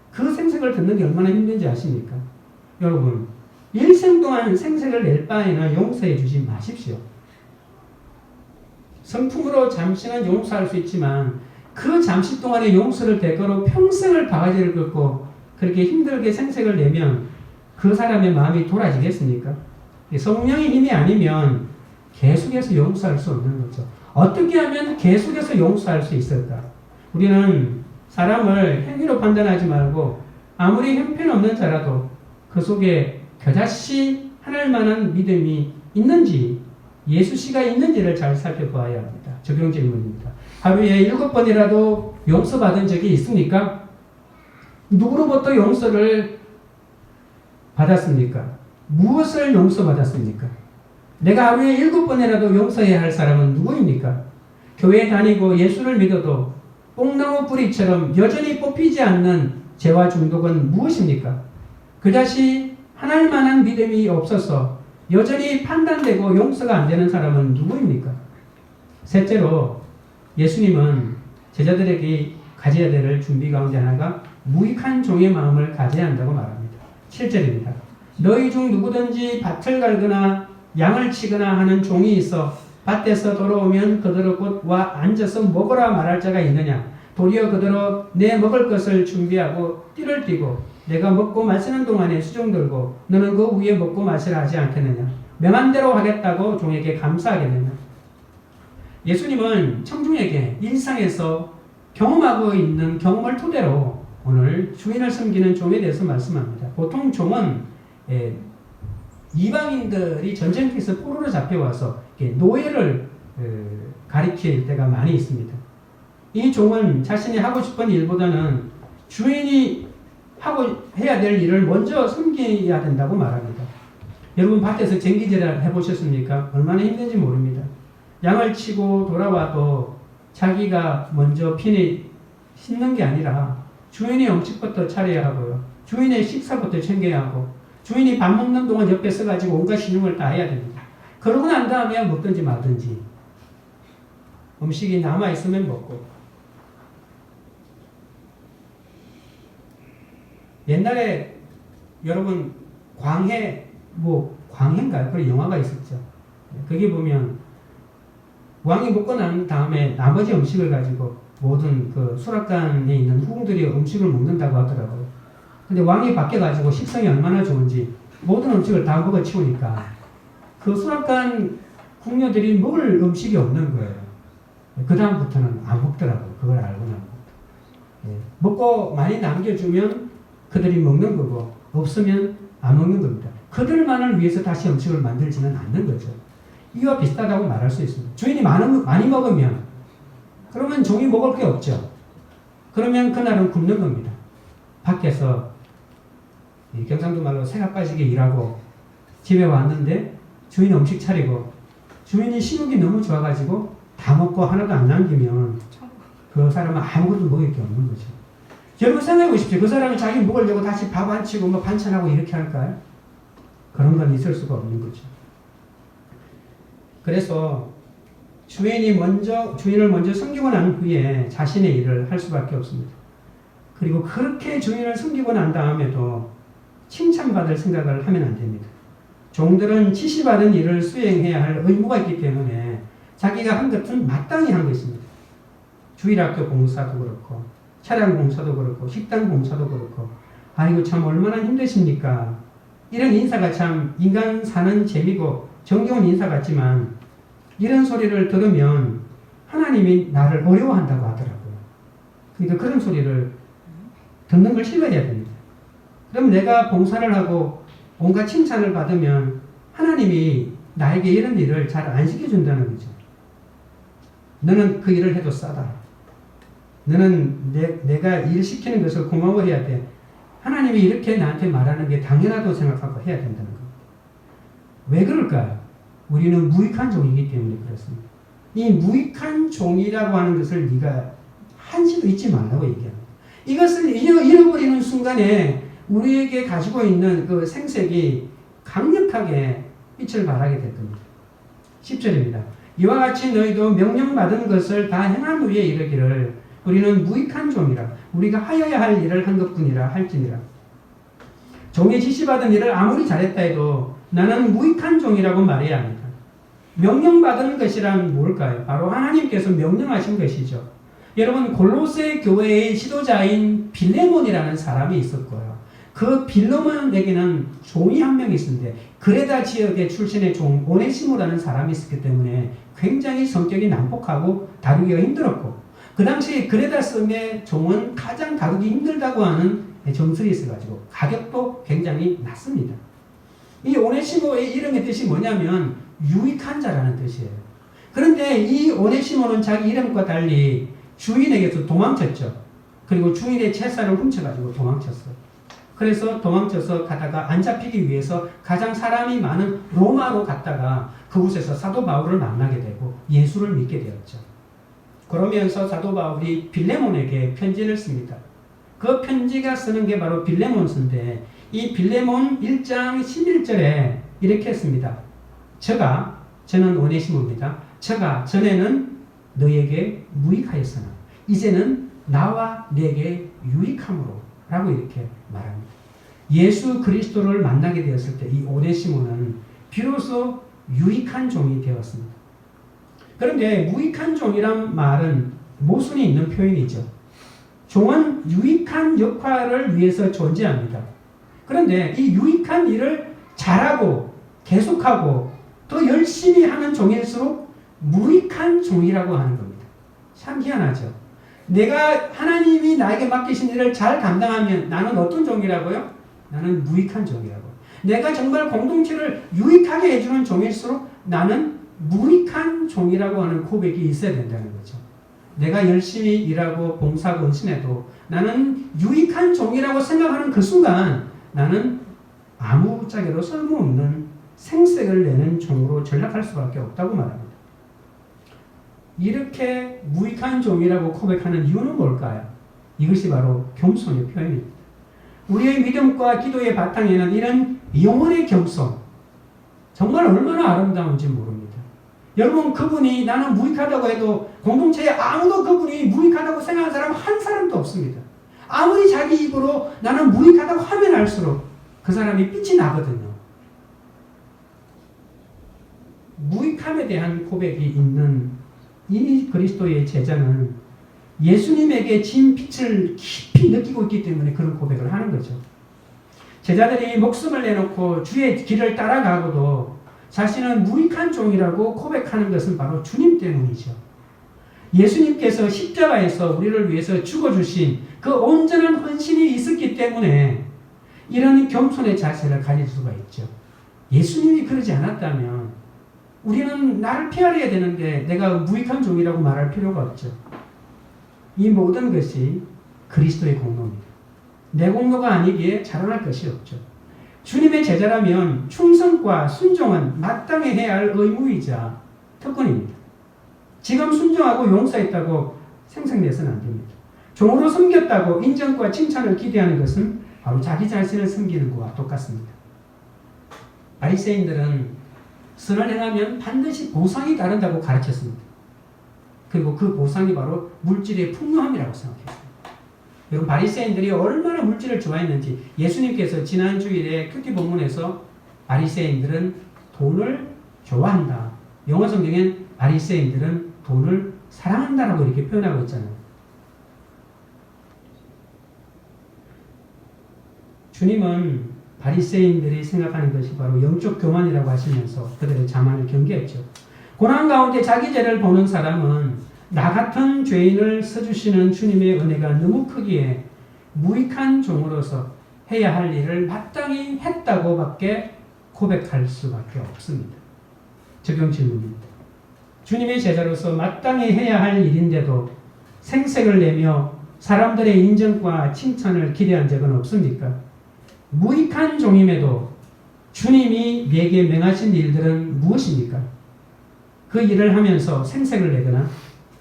그 생색을 듣는 게 얼마나 힘든지 아십니까? 여러분 일생 동안 생색을 낼 바에는 용서해 주지 마십시오. 성품으로 잠시는 용서할 수 있지만 그 잠시 동안의 용서를 대가로 평생을 바가지를 긁고 그렇게 힘들게 생색을 내면 그 사람의 마음이 돌아지겠습니까? 성령의 힘이 아니면 계속해서 용서할 수 없는 거죠. 어떻게 하면 계속해서 용서할 수 있을까? 우리는 사람을 행위로 판단하지 말고 아무리 형편없는 자라도 그 속에 겨자씨 하늘 만한 믿음이 있는지 예수씨가 있는지를 잘 살펴봐야 합니다. 적용 질문입니다. 하루에 7번이라도 용서받은 적이 있습니까? 누구로부터 용서를 받았습니까? 무엇을 용서받았습니까? 내가 하루에 7번이라도 용서해야 할 사람은 누구입니까? 교회 다니고 예수를 믿어도 뽕나무 뿌리처럼 여전히 뽑히지 않는 죄와 중독은 무엇입니까? 그다시 하나님 만한 믿음이 없어서 여전히 판단되고 용서가 안 되는 사람은 누구입니까? 셋째로 예수님은 제자들에게 가져야 될 준비 가운데 하나가 무익한 종의 마음을 가져야 한다고 말합니다. 7절입니다. 너희 중 누구든지 밭을 갈거나 양을 치거나 하는 종이 있어 밭에서 돌아오면 그대로 곧 와 앉아서 먹으라 말할 자가 있느냐? 도리어 그대로 내 먹을 것을 준비하고 띠를 띠고 내가 먹고 마시는 동안에 수종 들고 너는 그 위에 먹고 마시라 하지 않겠느냐? 명한 대로 하겠다고 종에게 감사하겠느냐? 예수님은 청중에게 일상에서 경험하고 있는 경험을 토대로 오늘 주인을 섬기는 종에 대해서 말씀합니다. 보통 종은 이방인들이 전쟁터에서 포로로 잡혀와서 노예를 가리킬 때가 많이 있습니다. 이 종은 자신이 하고 싶은 일보다는 주인이 해야 될 일을 먼저 섬겨야 된다고 말합니다. 여러분 밭에서 쟁기질을 해보셨습니까? 얼마나 힘든지 모릅니다. 양을 치고 돌아와도 자기가 먼저 핀이 씻는 게 아니라 주인의 음식부터 차려야 하고요. 주인의 식사부터 챙겨야 하고 주인이 밥 먹는 동안 옆에 서가지고 온갖 신용을 다 해야 됩니다. 그러고 난 다음에 먹든지 말든지 음식이 남아있으면 먹고 옛날에 여러분 광해인가요? 그런 영화가 있었죠. 거기 보면 왕이 먹고 난 다음에 나머지 음식을 가지고 모든 그 수락관에 있는 후궁들이 음식을 먹는다고 하더라고요. 근데 왕이 바뀌어가지고 식성이 얼마나 좋은지 모든 음식을 다 먹어 치우니까 그 수락관 궁녀들이 먹을 음식이 없는 거예요. 그 다음부터는 안 먹더라고요. 그걸 알고 나면. 먹고 많이 남겨주면 그들이 먹는 거고 없으면 안 먹는 겁니다. 그들만을 위해서 다시 음식을 만들지는 않는 거죠. 이와 비슷하다고 말할 수 있습니다. 주인이 많이 먹으면 그러면 종이 먹을 게 없죠. 그러면 그날은 굶는 겁니다. 밖에서 경상도 말로 새가 빠지게 일하고 집에 왔는데 주인 음식 차리고 주인이 식욕이 너무 좋아가지고 다 먹고 하나도 안 남기면 그 사람은 아무것도 먹을 게 없는 거죠. 여러분 생각해 보십시오. 그 사람이 자기 먹으려고 다시 밥 안 치고 반찬하고 이렇게 할까요? 그런 건 있을 수가 없는 거죠. 그래서 주인을 먼저 섬기고 난 후에 자신의 일을 할 수밖에 없습니다. 그리고 그렇게 주인을 섬기고 난 다음에도 칭찬받을 생각을 하면 안 됩니다. 종들은 지시받은 일을 수행해야 할 의무가 있기 때문에 자기가 한 것은 마땅히 한 것입니다. 주일학교 봉사도 그렇고 차량 봉사도 그렇고 식당 봉사도 그렇고 아이고 참 얼마나 힘드십니까? 이런 인사가 참 인간 사는 재미고 정겨운 인사 같지만 이런 소리를 들으면 하나님이 나를 어려워한다고 하더라고요. 그러니까 그런 소리를 듣는 걸 싫어해야 됩니다. 그럼 내가 봉사를 하고 온갖 칭찬을 받으면 하나님이 나에게 이런 일을 잘 안 시켜준다는 거죠. 너는 그 일을 해도 싸다. 너는 내가 일 시키는 것을 고마워해야 돼. 하나님이 이렇게 나한테 말하는 게 당연하다고 생각하고 해야 된다는 겁니다. 왜 그럴까요? 우리는 무익한 종이기 때문에 그렇습니다. 이 무익한 종이라고 하는 것을 네가 한시도 잊지 말라고 얘기합니다. 이것을 잃어버리는 순간에 우리에게 가지고 있는 그 생색이 강력하게 빛을 발하게 될 겁니다. 10절입니다. 이와 같이 너희도 명령받은 것을 다 행한 후에 이르기를 우리는 무익한 종이라 우리가 하여야 할 일을 한 것뿐이라 할지니라. 종이 지시받은 일을 아무리 잘했다 해도 나는 무익한 종이라고 말해야 합니다. 명령받은 것이란 뭘까요? 바로 하나님께서 명령하신 것이죠. 여러분 골로새 교회의 지도자인 빌레몬이라는 사람이 있었고요. 그 빌레몬에게는 종이 한 명 있었는데 그레다 지역의 출신의 종 오네시모라는 사람이 있었기 때문에 굉장히 성격이 난폭하고 다루기가 힘들었고 그 당시 그레다 섬의 종은 가장 다루기 힘들다고 하는 정설이 있어가지고 가격도 굉장히 낮습니다. 이 오네시모의 이름의 뜻이 뭐냐면 유익한 자라는 뜻이에요. 그런데 이 오네시모는 자기 이름과 달리 주인에게서 도망쳤죠. 그리고 주인의 채사를 훔쳐가지고 도망쳤어요. 그래서 도망쳐서 가다가 안 잡히기 위해서 가장 사람이 많은 로마로 갔다가 그곳에서 사도 바울을 만나게 되고 예수를 믿게 되었죠. 그러면서 사도 바울이 빌레몬에게 편지를 씁니다. 그 편지가 쓰는 게 바로 빌레몬서인데 이 빌레몬 1장 11절에 이렇게 했습니다. 저는 오네시모입니다. 저가 전에는 너에게 무익하였으나 이제는 나와 내게 유익함으로 라고 이렇게 말합니다. 예수 그리스도를 만나게 되었을 때 이 오네시모는 비로소 유익한 종이 되었습니다. 그런데 무익한 종이란 말은 모순이 있는 표현이죠. 종은 유익한 역할을 위해서 존재합니다. 그런데 이 유익한 일을 잘하고 계속하고 더 열심히 하는 종일수록 무익한 종이라고 하는 겁니다. 참 희한하죠. 내가 하나님이 나에게 맡기신 일을 잘 감당하면 나는 어떤 종이라고요? 나는 무익한 종이라고. 내가 정말 공동체를 유익하게 해주는 종일수록 나는 무익한 종이라고 하는 고백이 있어야 된다는 거죠. 내가 열심히 일하고 봉사하고 헌신해도 나는 유익한 종이라고 생각하는 그 순간 나는 아무짝에도 쓸모없는 생색을 내는 종으로 전락할 수밖에 없다고 말합니다. 이렇게 무익한 종이라고 고백하는 이유는 뭘까요? 이것이 바로 겸손의 표현입니다. 우리의 믿음과 기도의 바탕에는 이런 영혼의 겸손, 정말 얼마나 아름다운지 모릅니다. 여러분 그분이 나는 무익하다고 해도 공동체에 아무도 그분이 무익하다고 생각하는 사람 한 사람도 없습니다. 아무리 자기 입으로 나는 무익하다고 하면 할수록 그 사람이 빛이 나거든요. 무익함에 대한 고백이 있는 이 그리스도의 제자는 예수님에게 진 빛을 깊이 느끼고 있기 때문에 그런 고백을 하는 거죠. 제자들이 목숨을 내놓고 주의 길을 따라가고도 자신은 무익한 종이라고 고백하는 것은 바로 주님 때문이죠. 예수님께서 십자가에서 우리를 위해서 죽어주신 그 온전한 헌신이 있었기 때문에 이런 겸손의 자세를 가질 수가 있죠. 예수님이 그러지 않았다면 우리는 나를 피하려야 되는데 내가 무익한 종이라고 말할 필요가 없죠. 이 모든 것이 그리스도의 공로입니다. 내 공로가 아니기에 자랑할 것이 없죠. 주님의 제자라면 충성과 순종은 마땅히 해야 할 의무이자 특권입니다. 지금 순종하고 용서했다고 생색내서는 안 됩니다. 종으로 섬겼다고 인정과 칭찬을 기대하는 것은 바로 자기 자신을 섬기는 것과 똑같습니다. 바리새인들은 선을 행하면 반드시 보상이 따른다고 가르쳤습니다. 그리고 그 보상이 바로 물질의 풍요함이라고 생각했습니다. 여러분, 바리새인들이 얼마나 물질을 좋아했는지 예수님께서 지난 주일에 큐티 본문에서 바리새인들은 돈을 좋아한다. 영어 성경엔 바리새인들은 돈을 사랑한다라고 이렇게 표현하고 있잖아요. 주님은 바리새인들이 생각하는 것이 바로 영적 교만이라고 하시면서 그들의 자만을 경계했죠. 고난 가운데 자기 죄를 보는 사람은 나 같은 죄인을 써주시는 주님의 은혜가 너무 크기에 무익한 종으로서 해야 할 일을 마땅히 했다고밖에 고백할 수밖에 없습니다. 적용 질문입니다. 주님의 제자로서 마땅히 해야 할 일인데도 생색을 내며 사람들의 인정과 칭찬을 기대한 적은 없습니까? 무익한 종임에도 주님이 내게 명하신 일들은 무엇입니까? 그 일을 하면서 생색을 내거나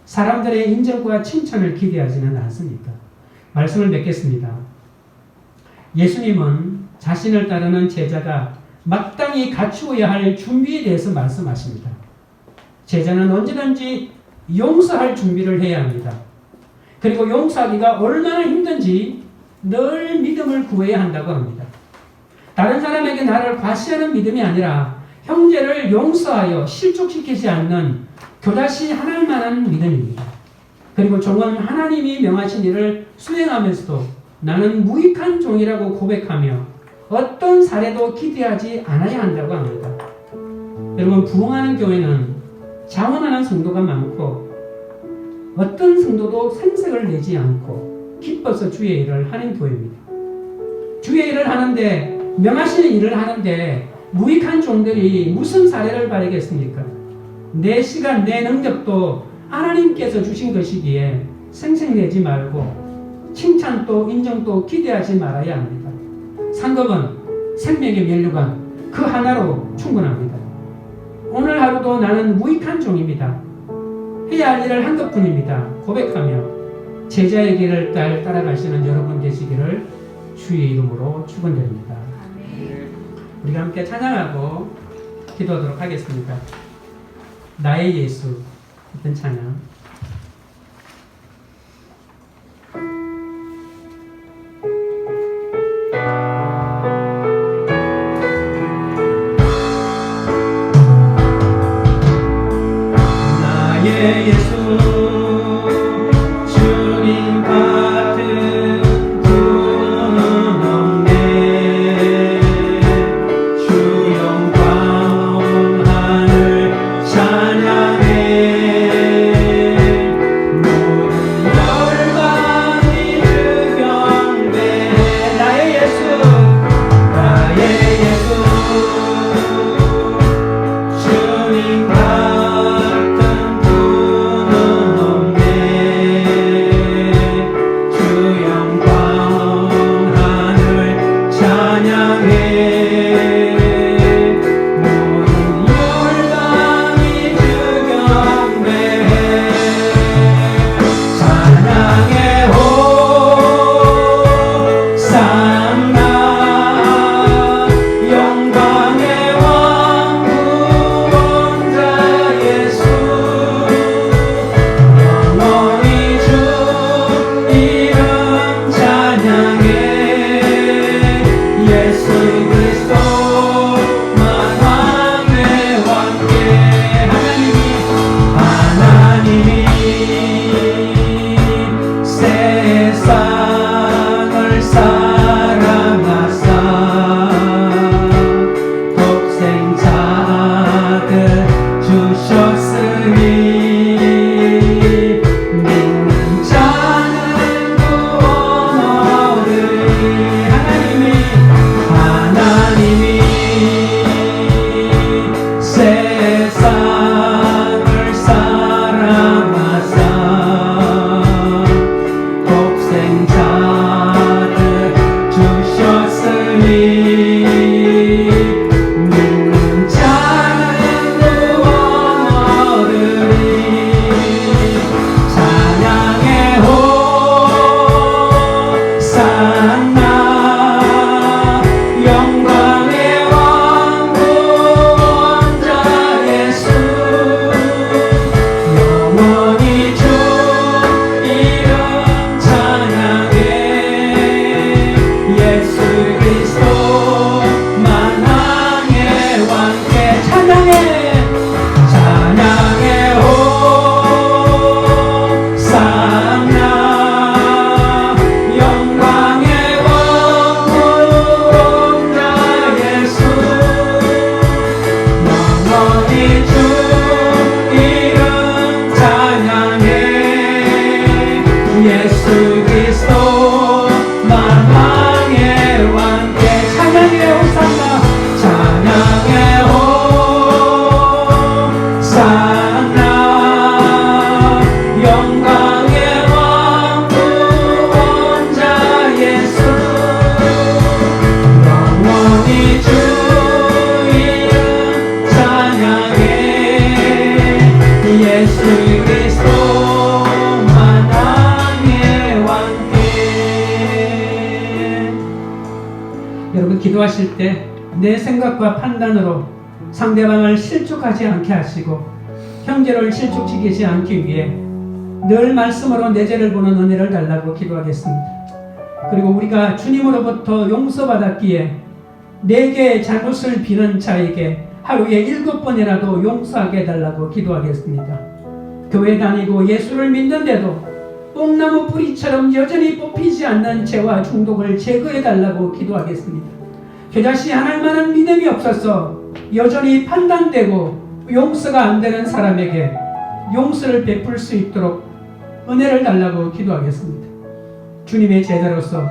사람들의 인정과 칭찬을 기대하지는 않습니까? 말씀을 맺겠습니다. 예수님은 자신을 따르는 제자가 마땅히 갖추어야 할 준비에 대해서 말씀하십니다. 제자는 언제든지 용서할 준비를 해야 합니다. 그리고 용서하기가 얼마나 힘든지 늘 믿음을 구해야 한다고 합니다. 다른 사람에게 나를 과시하는 믿음이 아니라 형제를 용서하여 실족시키지 않는 교다시 하나일 만한 믿음입니다. 그리고 종은 하나님이 명하신 일을 수행하면서도 나는 무익한 종이라고 고백하며 어떤 사례도 기대하지 않아야 한다고 합니다. 여러분, 부흥하는 교회는 자원하는 성도가 많고 어떤 성도도 생색을 내지 않고 기뻐서 주의 일을 하는 교회입니다. 주의 일을 하는데, 명하시는 일을 하는데 무익한 종들이 무슨 사례를 바라겠습니까? 내 시간, 내 능력도 하나님께서 주신 것이기에 생색내지 말고 칭찬도 인정도 기대하지 말아야 합니다. 상급은 생명의 면류관 그 하나로 충분합니다. 오늘 하루도 나는 무익한 종입니다. 해야 할 일을 한 것뿐입니다. 고백하며 제자의 길을 따라가시는 여러분 되시기를 주의 이름으로 축원드립니다. 우리가 함께 찬양하고 기도하도록 하겠습니다. 나의 예수, 어떤 찬양. 나의 예수 주님 같은 분은 없네. 주 영광 하늘 찬양해. 모든 열방이 주 경배해. 나의 예수, 나의 예수 주님 같은 분은 없네. 주 영광 하늘 찬양해. 모든 열방이 주 경배해. 찬양해 호산나. 영광의 왕 구원자 예수. 영원히 주 이름 찬양해. 예수 그리스도만 왕의 왕께. 하나님이 세상을 사랑하사 독생자를 주셨으니 믿는 자는 구원 얻으리. 하나님이 세상을 사랑하사 독생자를 주셨으니 믿는 자는 구원 얻으리. 찬양해 호산나. 영광의 왕 구원자 여러분도 기도하실 때 내 생각과 판단으로 상대방을 실족하지 않게 하시고 형제를 실족시키지 않기 위해 늘 말씀으로 내 죄를 보는 은혜를 달라고 기도하겠습니다. 그리고 우리가 주님으로부터 용서받았기에 내게 잘못을 비는 자에게 하루에 7번이라도 용서하게 해달라고 기도하겠습니다. 교회 다니고 예수를 믿는데도 뽕나무 뿌리처럼 여전히 뽑히지 않는 죄와 중독을 제거해달라고 기도하겠습니다. 겨자씨 하나님 만한 믿음이 없어서 여전히 판단되고 용서가 안 되는 사람에게 용서를 베풀 수 있도록 은혜를 달라고 기도하겠습니다. 주님의 제자로서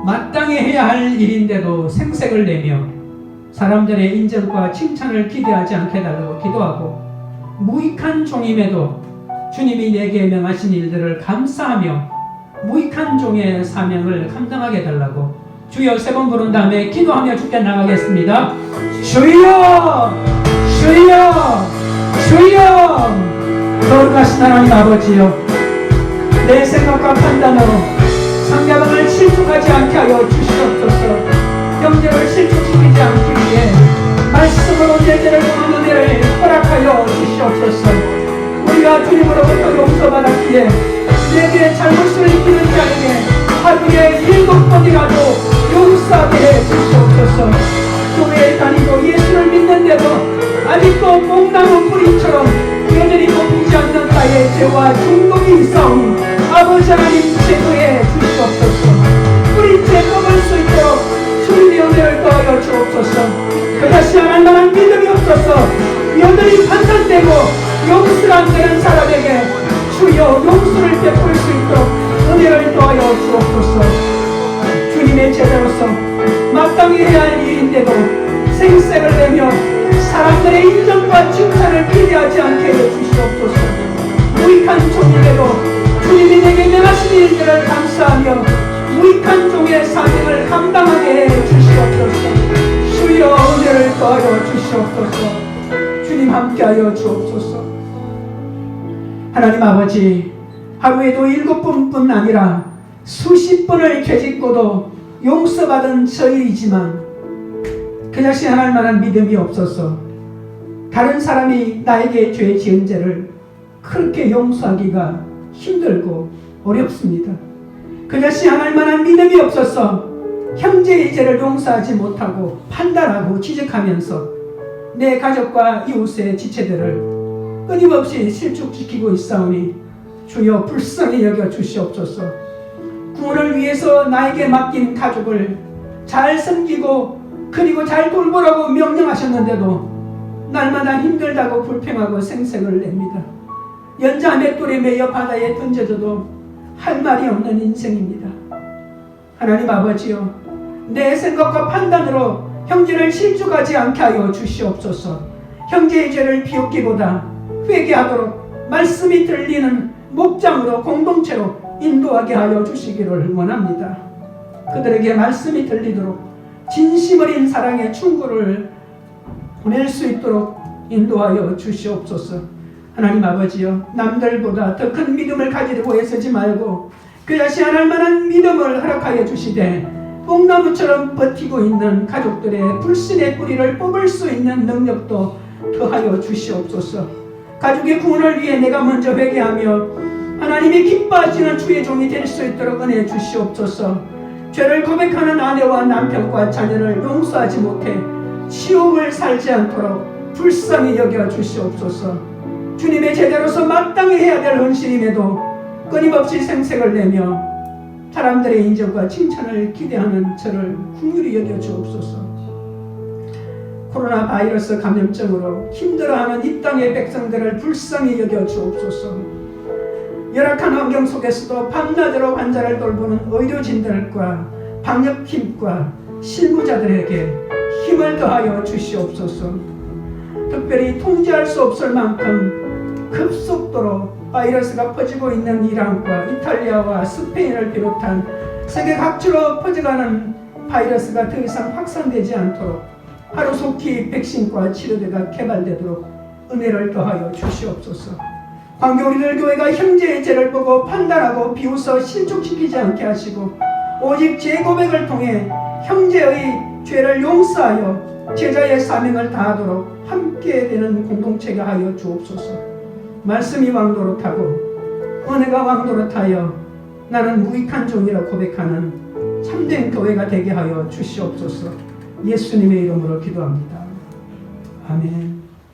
마땅히 해야 할 일인데도 생색을 내며 사람들의 인정과 칭찬을 기대하지 않게 해달라고 기도하고, 무익한 종임에도 주님이 내게 명하신 일들을 감사하며 무익한 종의 사명을 감당하게 해달라고 주여 3번 부른 다음에 기도하며 주께 나가겠습니다. 주여 주여 주여. 거룩하신 하나님 아버지여, 내 생각과 판단으로 상대방을 실족하지 않게 하여 주시옵소서. 형제를 실족시키지 않기 위해 말씀으로 내 죄를 보는 은혜를 허락하여 주시옵소서. 우리가 주님으로부터 용서받았기에 내게 잘못을 입히는 자에게 하루에 7번이라도 용서하게 해 주시옵소서. 교회에 다니고 예수를 믿는데도 아직도 뽕나무 뿌리처럼 여전히 뽑히지 않는 나의 죄와 중독이 있사오니 아버지 하나님 제거해 주시옵소서. 뿌리째 뽑을 수 있도록 주님의 은혜를 더하여 주옵소서. 그다시 하나님 만한 믿음이 없어서 여전히 판단되고 용서가 안 되는 사람에게 주여 용서를 베풀 수 있도록 은혜를 더하여 주옵소서. 주님의 제자로서 마땅히 해야 할 일인데도 생색을 내며 사람들의 인정과 칭찬을 기대하지 않게 해 주시옵소서. 무익한 종인데도 주님이 내게 명하신 일들을 감사하며 무익한 종의 사명을 감당하게 해 주시옵소서. 주여 은혜를 더하여 주시옵소서. 주님 함께하여 주옵소서. 하나님 아버지, 하루에도 7번뿐 아니라 수십 번을 죄짓고도 용서받은 저희이지만 그것이 하나님 만한 믿음이 없어서 다른 사람이 나에게 죄 지은 죄를 그렇게 용서하기가 힘들고 어렵습니다. 그것이 하나님 만한 믿음이 없어서 형제의 죄를 용서하지 못하고 판단하고 지적하면서 내 가족과 이웃의 지체들을 끊임없이 실족시키고 있사오니 주여 불쌍히 여겨 주시옵소서. 구원을 위해서 나에게 맡긴 가족을 잘 섬기고 그리고 잘 돌보라고 명령하셨는데도 날마다 힘들다고 불평하고 생색을 냅니다. 연자 맷돌에 매여 바다에 던져져도 할 말이 없는 인생입니다. 하나님 아버지여, 내 생각과 판단으로 형제를 실족하지 않게 하여 주시옵소서. 형제의 죄를 비웃기보다 회개하도록 말씀이 들리는 목장으로 공동체로 인도하게 하여 주시기를 원합니다. 그들에게 말씀이 들리도록 진심 어린 사랑의 충고를 보낼 수 있도록 인도하여 주시옵소서. 하나님 아버지여, 남들보다 더 큰 믿음을 가지려고 애쓰지 말고 그것이 하나님 만한 믿음을 허락하여 주시되 뽕나무처럼 버티고 있는 가족들의 불신의 뿌리를 뽑을 수 있는 능력도 더하여 주시옵소서. 가족의 구원을 위해 내가 먼저 회개하며 하나님이 기뻐하시는 주의 종이 될 수 있도록 은혜 주시옵소서. 죄를 고백하는 아내와 남편과 자녀를 용서하지 못해 치욕을 살지 않도록 불쌍히 여겨 주시옵소서. 주님의 제자로서 마땅히 해야 될 헌신임에도 끊임없이 생색을 내며 사람들의 인정과 칭찬을 기대하는 저를 긍휼히 여겨 주옵소서. 코로나 바이러스 감염증으로 힘들어하는 이 땅의 백성들을 불쌍히 여겨 주옵소서. 열악한 환경 속에서도 밤낮으로 환자를 돌보는 의료진들과 방역팀과 실무자들에게 힘을 더하여 주시옵소서. 특별히 통제할 수 없을 만큼 급속도로 바이러스가 퍼지고 있는 이란과 이탈리아와 스페인을 비롯한 세계 각지로 퍼져가는 바이러스가 더 이상 확산되지 않도록 하루속히 백신과 치료제가 개발되도록 은혜를 더하여 주시옵소서. 광교우리들 교회가 형제의 죄를 보고 판단하고 비웃어 실족시키지 않게 하시고 오직 죄고백을 통해 형제의 죄를 용서하여 제자의 사명을 다하도록 함께 되는 공동체가 하여 주옵소서. 말씀이 왕노릇하고 은혜가 왕노릇하여 나는 무익한 종이라 고백하는 참된 교회가 되게 하여 주시옵소서. 예수님의 이름으로 기도합니다. 아멘.